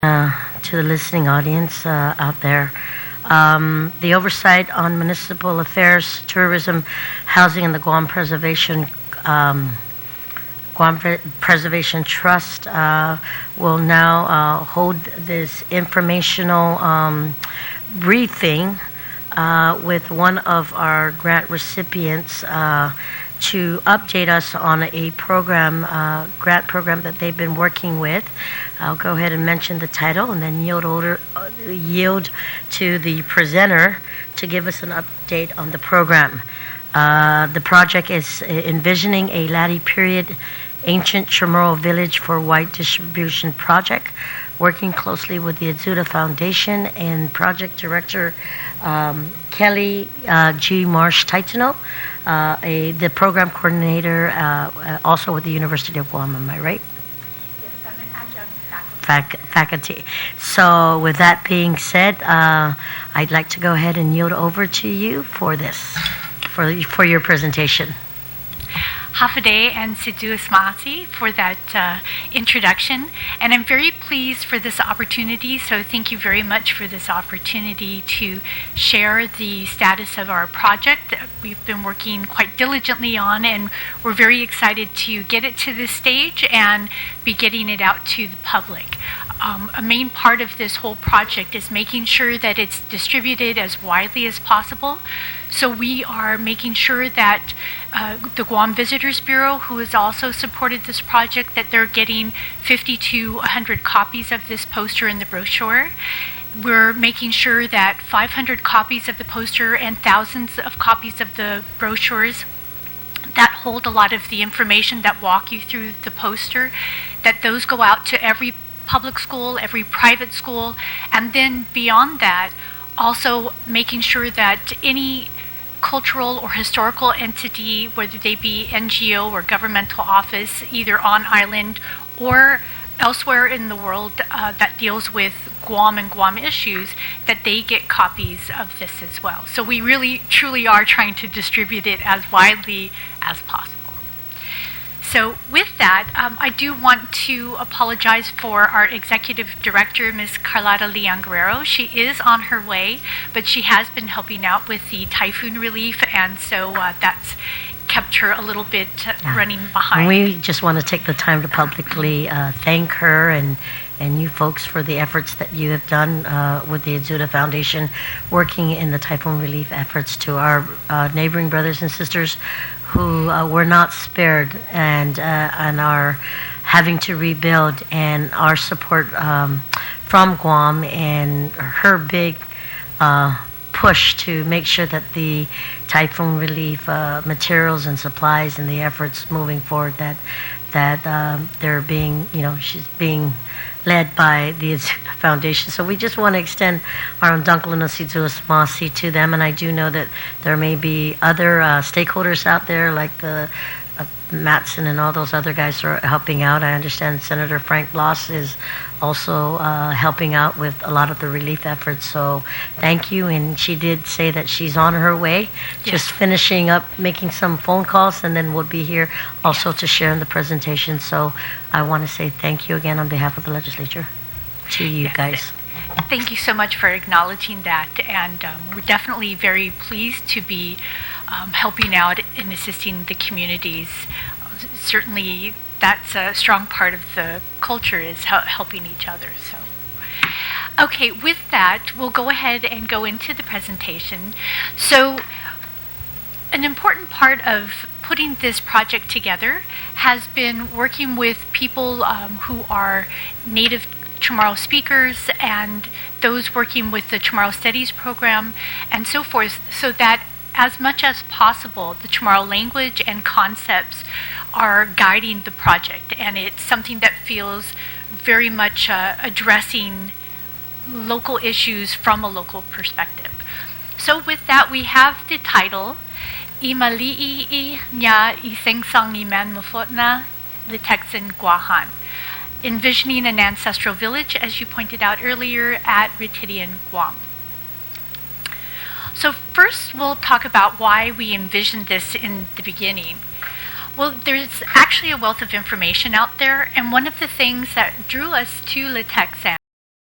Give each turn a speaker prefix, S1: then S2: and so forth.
S1: To the listening audience out there. The oversight on municipal affairs, tourism, housing, and the Guam Preservation Trust will now hold this informational briefing with one of our grant recipients to update us on a grant program that they've been working with. I'll go ahead and mention the title and then yield to the presenter to give us an update on the program. The project is envisioning a Latte period ancient Chamorro village for white distribution project, working closely with the Ayuda Foundation and project director Kelly G. Marsh Titano, the program coordinator also with the University of Guam. Am I right?
S2: Yes, I'm an adjunct
S1: faculty. So with that being said, I'd like to go ahead and yield over to you for this, for your presentation.
S2: Hafade and Sidhu Asmati for that introduction, and I'm very pleased for this opportunity, so thank you very much for this opportunity to share the status of our project that we've been working quite diligently on, and we're very excited to get it to this stage and be getting it out to the public. A main part of this whole project is making sure that it's distributed as widely as possible. So we are making sure that the Guam Visitors Bureau, who has also supported this project, that they're getting 50 to 100 copies of this poster in the brochure. We're making sure that 500 copies of the poster and thousands of copies of the brochures that hold a lot of the information that walk you through the poster, that those go out to every public school, every private school, and then beyond that, also making sure that any cultural or historical entity, whether they be NGO or governmental office, either on island or elsewhere in the world that deals with Guam and Guam issues, that they get copies of this as well. So we really, truly are trying to distribute it as widely as possible. So with that, I do want to apologize for our executive director, Ms. Carlotta Leon Guerrero. She is on her way, but she has been helping out with the typhoon relief, and so that's kept her a little bit running behind.
S1: And we just want to take the time to publicly thank her and you folks for the efforts that you have done with the Ayuda Foundation, working in the typhoon relief efforts to our neighboring brothers and sisters who were not spared and are having to rebuild, and our support from Guam and her big push to make sure that the typhoon relief materials and supplies and the efforts moving forward, that they're being, she's being led by the Foundation. So we just want to extend our undanklanasitu to them, and I do know that there may be other stakeholders out there like the Matson and all those other guys are helping out. I understand Senator Frank Bloss is also helping out with a lot of the relief efforts. So thank you. And she did say that she's on her way, just finishing up, making some phone calls, and then we'll be here also to share in the presentation. So I want to say thank you again on behalf of the legislature to you guys.
S2: Thank you so much for acknowledging that, and we're definitely very pleased to be helping out and assisting the communities. Certainly that's a strong part of the culture, is helping each other. So, okay, with that, we'll go ahead and go into the presentation. So an important part of putting this project together has been working with people who are native Chamorro speakers and those working with the Chamorro Studies program and so forth, so that as much as possible the Chamorro language and concepts are guiding the project, and it's something that feels very much addressing local issues from a local perspective. So with that, we have the title I Mali'i Nya Isengsang I Manmofo'na Latte, envisioning an ancestral village, as you pointed out earlier, at Ritidian, Guam. So first, we'll talk about why we envisioned this in the beginning. Well, there's actually a wealth of information out there, and one of the things that drew us to Latte